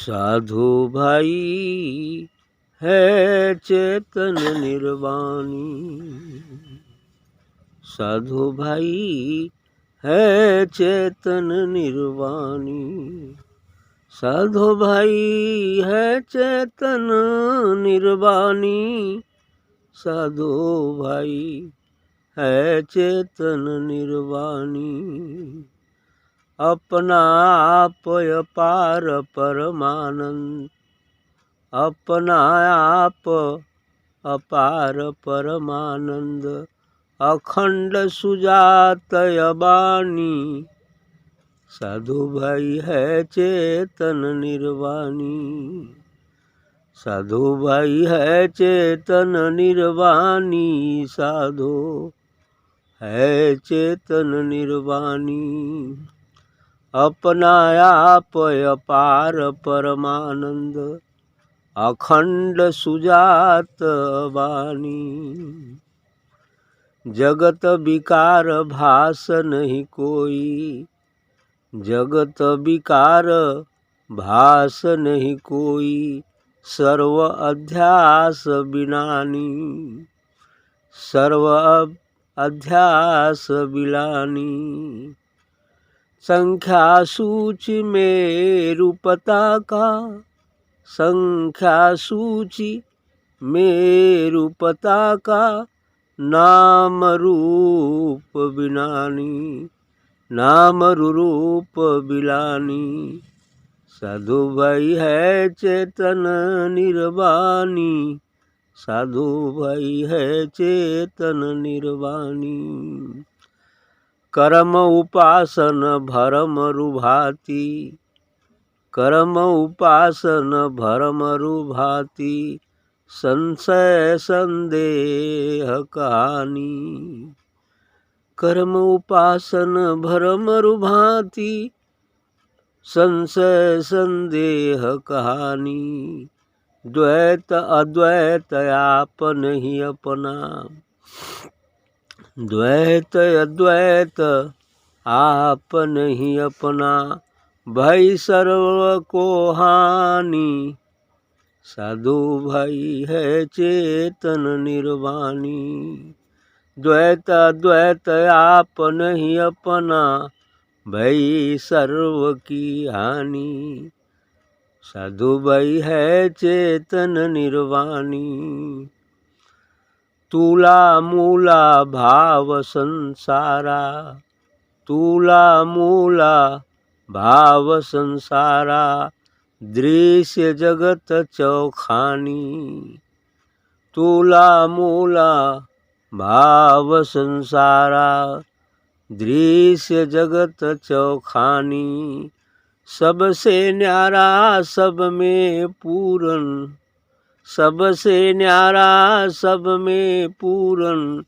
साधु भाई है चेतन निर्वाणी। साधु भाई है चेतन निर्वाणी। साधु भाई है चेतन निर्वाणी। साधु भाई है चेतन निर्वाणी। अपना आप अपार परमानंद। अपना आप अपार परमानंद। अखंड सुजात अबानी। साधु भाई है चेतन निर्वाणी। साधु भाई है चेतन निर्वाणी। साधु है चेतन निर्वाणी। अपना आप अपार परमानंद। अखंड सुजात वाणी। जगत विकार भास नहीं कोई। जगत विकार भास नहीं कोई। सर्व अध्यास बिलानी। सर्व अध्यास बिलानी। संख्या सूची में रूपता का। संख्या सूची में रूपता का। नाम रूप बिलानी। नाम रूप बिलानी। साधु भाई है चेतन निर्वाणी। साधु भाई है चेतन निर्वाणी। कर्म उपासन भरम रुभाती। कर्म उपासन भरम रुभाती। संशय संदेह कहानी। कर्म उपासन भरम रुभाती। संशय संदेह कहानी। द्वैत अद्वैत आप नहीं अपना। द्वैत अद्वैत आप नहीं अपना। भय सर्व को हानि। साधु भाई है चेतन निर्वाणी। द्वैत अद्वैत आप नहीं अपना। भई सर्व की हानि। साधु भाई है चेतन निर्वाणी। तूला मूला भाव संसारा। तूला मूला भाव संसारा। दृश्य जगत चौखानी। तूला मूला भाव संसारा। दृश्य जगत चौखानी। सबसे न्यारा सब में पूरन। सबसे न्यारा सब में पूरन।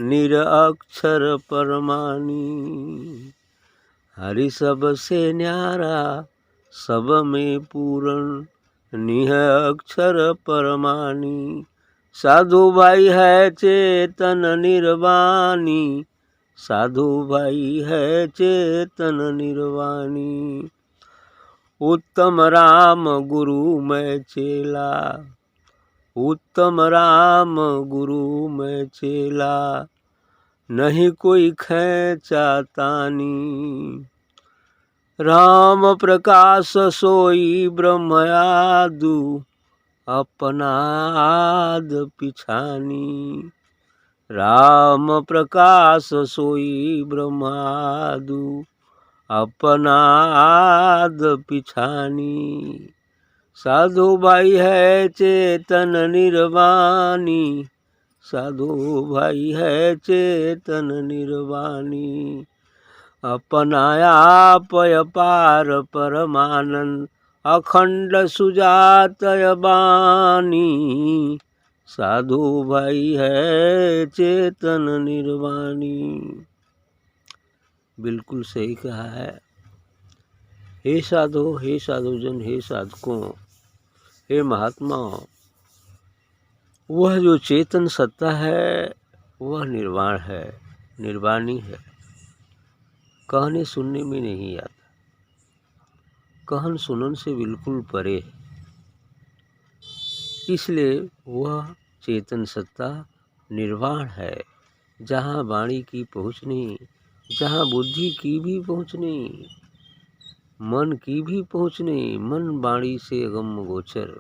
निरअक्षर परमानी। हरि सबसे न्यारा सब में पूरन। निह अक्षर परमानी। साधु भाई है चेतन निर्वाणी। साधु भाई है चेतन निर्वाणी। उत्तम राम गुरु मैं चेला। उत्तम राम गुरु मैं चेला। नहीं कोई खैचा तानी। राम प्रकाश सोई ब्रह्म आदु। अपना आद पिछानी। राम प्रकाश सोई ब्रह्म आदु। अपना आद पिछानी। साधु भाई है चेतन निर्वाणी। साधु भाई है चेतन निर्वाणी। अपना आप अपार परमानंद। अखंड सुजात बानी। साधु भाई है चेतन निर्वाणी। बिल्कुल सही कहा है। हे साधु, हे साधुजन, हे साधकों, हे महात्माओं, वह जो चेतन सत्ता है वह निर्वाण है, निर्वाणी है। कहने सुनने में नहीं आता। कहन सुनन से बिल्कुल परे है। इसलिए वह चेतन सत्ता निर्वाण है, जहाँ वाणी की पहुँच नहीं, जहाँ बुद्धि की भी पहुँच नहीं, मन की भी पहुँच नहीं, मन वाणी से अगम गोचर।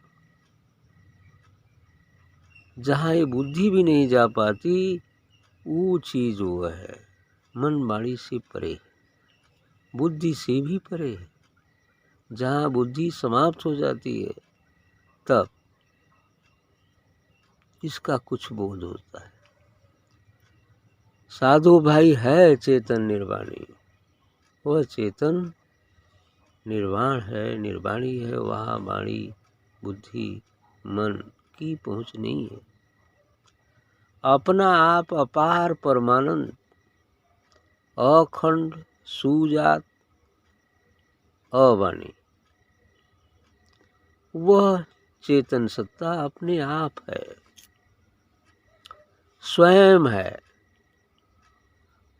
जहाँ ये बुद्धि भी नहीं जा पाती, वो चीज़ वो है, मन वाणी से परे, बुद्धि से भी परे है। जहाँ बुद्धि समाप्त हो जाती है, तब इसका कुछ बोध होता है। साधु भाई है चेतन निर्वाणी, वह चेतन निर्वाण है, निर्वाणी है, वहाँ वाणी बुद्धि मन की पहुँच नहीं है। अपना आप अपार परमानंद, अखंड सुजात अवाणी, वह चेतन सत्ता अपने आप है, स्वयं है,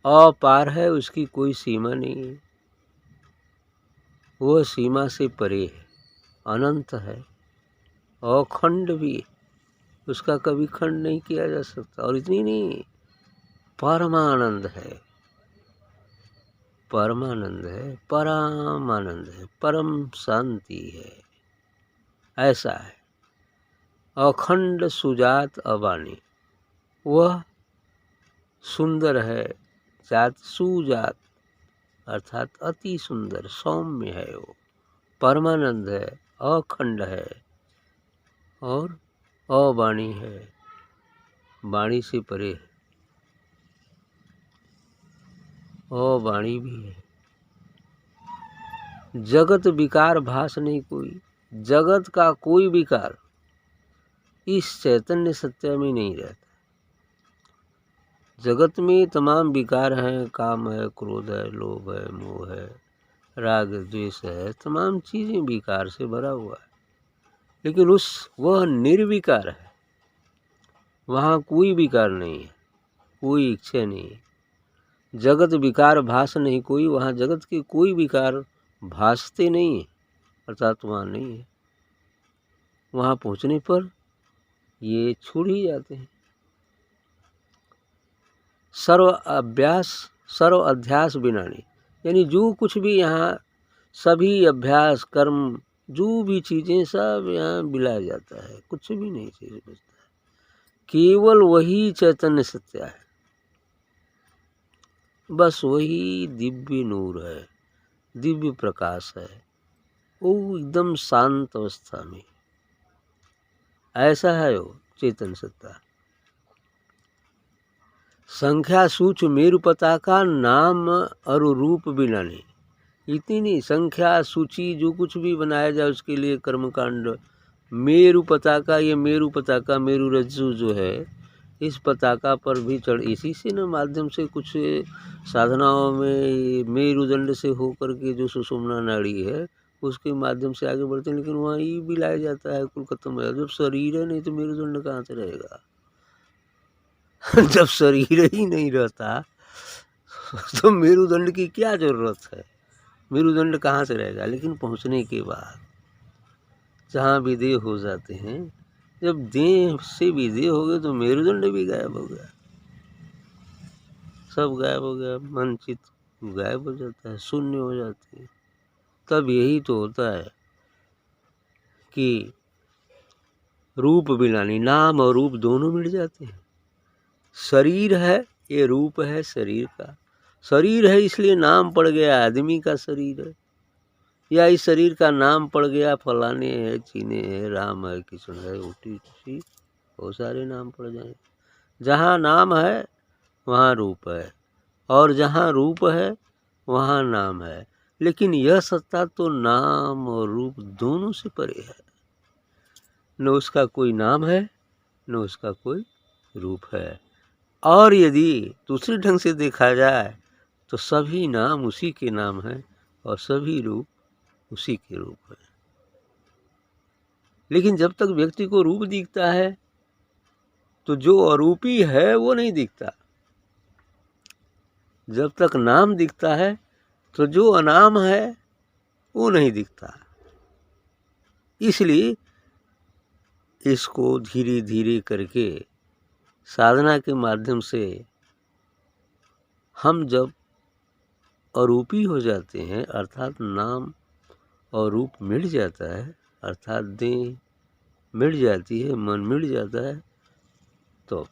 अपार है, उसकी कोई सीमा नहीं है, वह सीमा से परे है, अनंत है, अखंड भी, उसका कभी खंड नहीं किया जा सकता। और इतनी नहीं, परमानंद है, परमानंद है, परमानंद है, परम शांति है, ऐसा है। अखंड सुजात अवाणी, वह सुंदर है, जात सुजात अर्थात अति सुंदर, सौम्य है, वो परमानंद है, अखंड है और अवाणी है, वाणी से परे है, अवाणी भी है। जगत विकार भास नहीं कोई, जगत का कोई विकार इस चैतन्य सत्य में नहीं रहता। जगत में तमाम विकार हैं, काम है, क्रोध है, लोभ है, मोह है, राग द्वेष है, तमाम चीज़ें विकार से भरा हुआ है, लेकिन वह निर्विकार है, वहाँ कोई विकार नहीं है, कोई इच्छा नहीं है। जगत विकार भास नहीं कोई, वहाँ जगत के कोई विकार भासते नहीं है, अर्थात वहाँ नहीं है। वहाँ पहुँचने पर ये छूट ही जाते हैं। सर्व अध्यास बिनानी, यानी जो कुछ भी यहाँ सभी अभ्यास कर्म जो भी चीज़ें सब यहाँ बिलाया जाता है, कुछ भी नहीं चीज़ बचता है, केवल वही चैतन्य सत्य है, बस वही दिव्य नूर है, दिव्य प्रकाश है, वो एकदम शांत अवस्था में, ऐसा है वो चेतन सत्ता। संख्या सूच मेरु पताका, नाम और रूप बिना नहीं, इतनी नहीं, संख्या सूची जो कुछ भी बनाया जाए उसके लिए कर्मकांड, मेरु पताका, ये मेरु पताका मेरु रज्जु जो है, इस पताका पर भी चढ़, इसी से न माध्यम से कुछ साधनाओं में मेरुदंड से होकर के जो सुषुम्ना नाड़ी है उसके माध्यम से आगे बढ़ते हैं, लेकिन वहाँ ये भी लाया जाता है कुल खत्म है। जब शरीर है नहीं तो मेरुदंड कहाँ से रहेगा जब शरीर ही नहीं रहता तो मेरुदंड की क्या जरूरत है, मेरुदंड कहाँ से रहेगा। लेकिन पहुँचने के बाद जहाँ विदेह हो जाते हैं, जब देह से विदेह हो गए तो मेरुदंड भी गायब हो गया, सब गायब हो गया, मन चित्त गायब हो जाता है, शून्य हो जाती है। तब यही तो होता है कि रूप बिलानी, नाम और रूप दोनों मिट जाते हैं। शरीर है, ये रूप है शरीर का, शरीर है इसलिए नाम पड़ गया आदमी का शरीर है, या इस शरीर का नाम पड़ गया फलाने है, चीने है, राम है, कृष्ण है, ऊटी सी बहुत सारे नाम पड़ जाए। जहाँ नाम है वहाँ रूप है, और जहाँ रूप है वहाँ नाम है, लेकिन यह सत्ता तो नाम और रूप दोनों से परे है, न उसका कोई नाम है न उसका कोई रूप है। और यदि दूसरे ढंग से देखा जाए तो सभी नाम उसी के नाम हैं और सभी रूप उसी के रूप हैं। लेकिन जब तक व्यक्ति को रूप दिखता है तो जो अरूपी है वो नहीं दिखता, जब तक नाम दिखता है तो जो अनाम है वो नहीं दिखता। इसलिए इसको धीरे धीरे करके साधना के माध्यम से हम जब अरूपी हो जाते हैं, अर्थात नाम और रूप मिट जाता है, अर्थात देह मिट जाती है, मन मिट जाता है, तो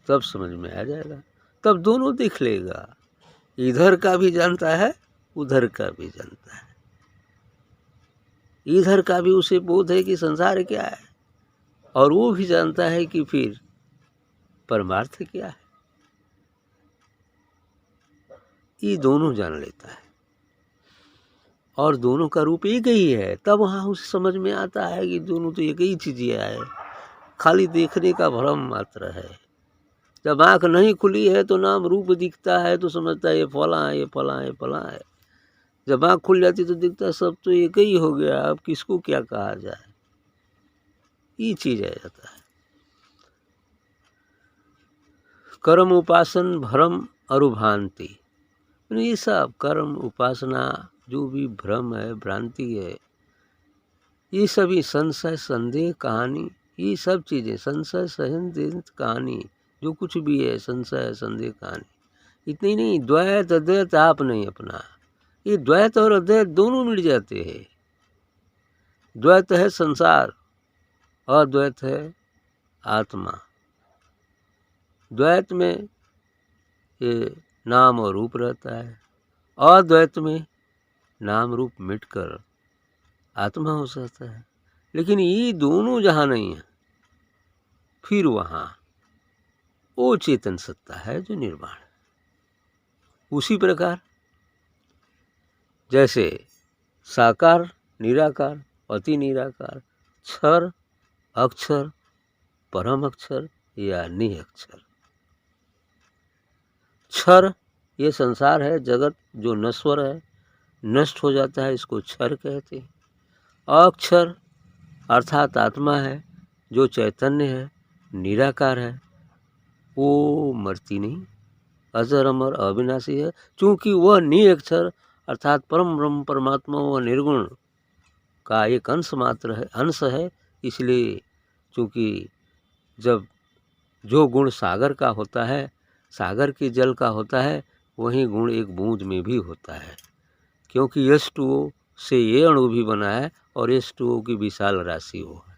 तब समझ में आ जाएगा। तब दोनों देख लेगा, इधर का भी जानता है, उधर का भी जानता है। इधर का भी उसे बोध है कि संसार क्या है, और वो भी जानता है कि फिर परमार्थ क्या है। ये दोनों जान लेता है और दोनों का रूप एक ही है। तब वहाँ उसे समझ में आता है कि दोनों तो एक ही चीज़ है, खाली देखने का भ्रम मात्र है। जब आँख नहीं खुली है तो नाम रूप दिखता है, तो समझता है ये फला है, ये फला है, ये फला है। जब आँख खुल जाती तो दिखता है सब तो एक ही हो गया, अब किसको क्या कहा जाए, ये चीज़ आ जाता है। कर्म उपासन भ्रम अरुभांति, ये सब कर्म उपासना जो भी भ्रम है, भ्रांति है, ये सभी संशय संदेह कहानी, ये सब चीज़ें संशय संदेह कहानी जो कुछ भी है, संशय संदेह कहानी, इतनी नहीं। द्वैत अद्वैत आप नहीं अपना, ये द्वैत और अद्वैत दोनों मिल जाते हैं। द्वैत है संसार, अद्वैत है आत्मा। द्वैत में ये नाम और रूप रहता है, अद्वैत में नाम रूप मिटकर आत्मा हो सकता है। लेकिन ये दोनों जहाँ नहीं है, फिर वहाँ वो चेतन सत्ता है जो निर्वाण है। उसी प्रकार जैसे साकार, निराकार, अति निराकार, क्षर, अक्षर, परम अक्षर या निअक्षर। क्षर ये संसार है, जगत जो नश्वर है, नष्ट हो जाता है, इसको क्षर कहते हैं। अक्षर अर्थात आत्मा है जो चैतन्य है, निराकार है, वो मरती नहीं, अजर अमर अविनाशी है। चूँकि वह निअक्षर अर्थात परम ब्रह्म परमात्मा व निर्गुण का एक अंश मात्र है, अंश है। इसलिए चूँकि जब जो गुण सागर का होता है, सागर के जल का होता है, वही गुण एक बूंद में भी होता है। क्योंकि H2O से ये अणु भी बना है और H2O की विशाल राशि वो है।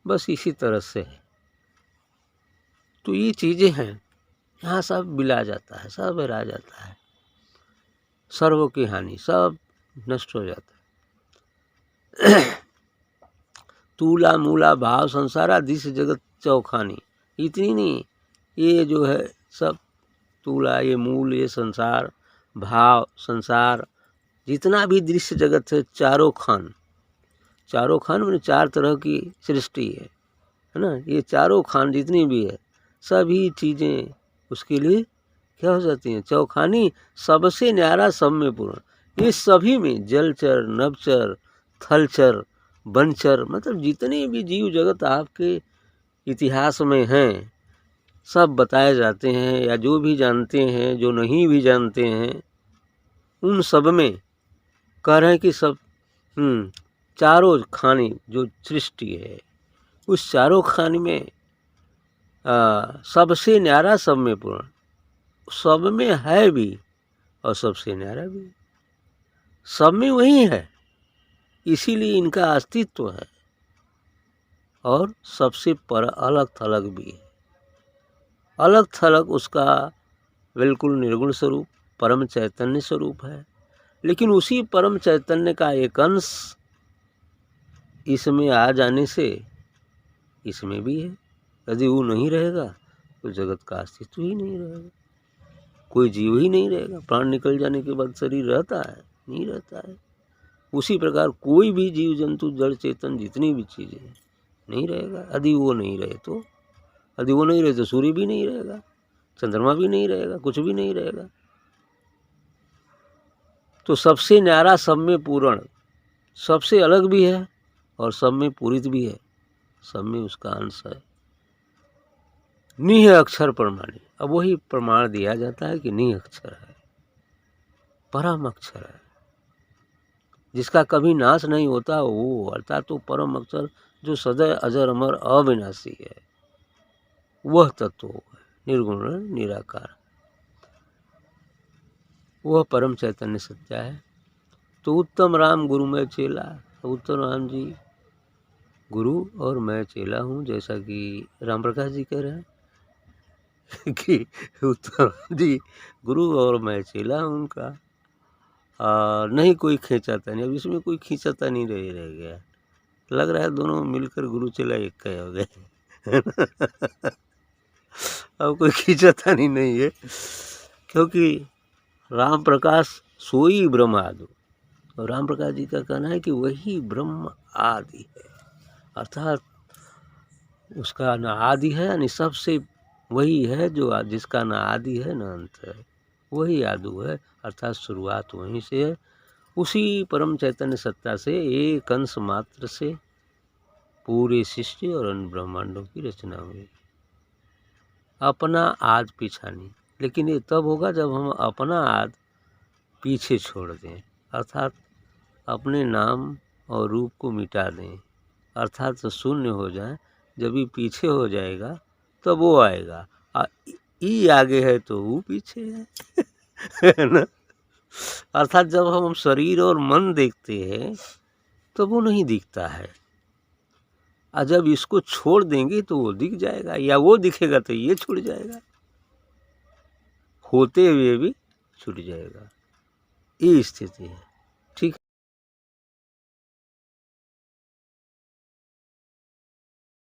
बस इसी तरह से है। तो ये चीज़ें हैं, यहाँ सब मिला जाता है, सब रह जाता है, सर्व की हानि, सब नष्ट हो जाता है। तूला मूला भाव संसारा दिस जगत चौखानी, इतनी नहीं, ये जो है सब तूला, ये मूल, ये संसार, भाव, संसार, जितना भी दृश्य जगत है, चारों खान, चारों खान मैंने चार तरह की सृष्टि है ना, ये चारों खान जितनी भी है, सभी चीज़ें उसके लिए क्या हो जाती हैं, चौखानी, सबसे न्यारा, सब में पूर्ण। ये सभी में जलचर, नभचर, थलचर, वनचर, मतलब जितने भी जीव जगत आपके इतिहास में हैं, सब बताए जाते हैं, या जो भी जानते हैं, जो नहीं भी जानते हैं, उन सब में कह रहे हैं कि सब चारों खानी जो सृष्टि है, उस चारों खानी में सबसे न्यारा, सब में पूर्ण, सब में है भी और सबसे न्यारा भी, सब में वही है, इसीलिए इनका अस्तित्व है। और सबसे पर अलग थलग भी है, अलग थलग उसका बिल्कुल निर्गुण स्वरूप परम चैतन्य स्वरूप है। लेकिन उसी परम चैतन्य का एक अंश इसमें आ जाने से इसमें भी है। यदि वो नहीं रहेगा तो जगत का अस्तित्व ही नहीं रहेगा, कोई जीव ही नहीं रहेगा। प्राण निकल जाने के बाद शरीर रहता है, नहीं रहता है। उसी प्रकार कोई भी जीव जंतु जड़ चेतन जितनी भी चीज़ें नहीं रहेगा। यदि वो नहीं रहे तो, यदि वो नहीं रहे तो सूर्य भी नहीं रहेगा, चंद्रमा भी नहीं रहेगा, कुछ भी नहीं रहेगा। तो सबसे न्यारा, सब में पूर्ण, सबसे अलग भी है और सब में पूरित भी है, सब में उसका अंश है। निह अक्षर प्रमाणी, अब वही प्रमाण दिया जाता है कि निह अक्षर है, परम अक्षर है, जिसका कभी नाश नहीं होता वो, अर्थात तो परम अक्षर जो सदैव अजर अमर अविनाशी है, वह तत्व है निर्गुण निराकार, वह परम चैतन्य सत्या है। तो उत्तम राम गुरु में चेला, उत्तम राम जी गुरु और मैं चेला हूँ, जैसा कि राम प्रकाश जी कह रहे हैं कि उत्तम राम जी गुरु और मैं चेला हूँ उनका। नहीं कोई खींचाता नहीं, अब इसमें कोई खींचाता नहीं रह गया, लग रहा है दोनों मिलकर गुरु चेला एक का हो गए। अब कोई खींचाता नहीं है, क्योंकि राम प्रकाश सोई ब्रह्म आदि, और राम प्रकाश जी का कहना है कि वही ब्रह्म आदि है, अर्थात उसका न आदि है यानी सबसे वही है जो जिसका न आदि है न अंत है, वही आदि है, अर्थात शुरुआत वहीं से है। उसी परम चैतन्य सत्ता से एक अंश मात्र से पूरे सृष्टि और अन्य ब्रह्मांडों की रचना हुई। अपना आद पीछा नहीं, लेकिन ये तब होगा जब हम अपना आद पीछे छोड़ दें, अर्थात अपने नाम और रूप को मिटा दें, अर्थात शून्य हो जाए। जब ये पीछे हो जाएगा तब वो आएगा, ई आगे है तो वो पीछे है ना। अर्थात जब हम शरीर और मन देखते हैं तो वो नहीं दिखता है, और जब इसको छोड़ देंगे तो वो दिख जाएगा, या वो दिखेगा तो ये छूट जाएगा, होते हुए भी छूट जाएगा। ये स्थिति है।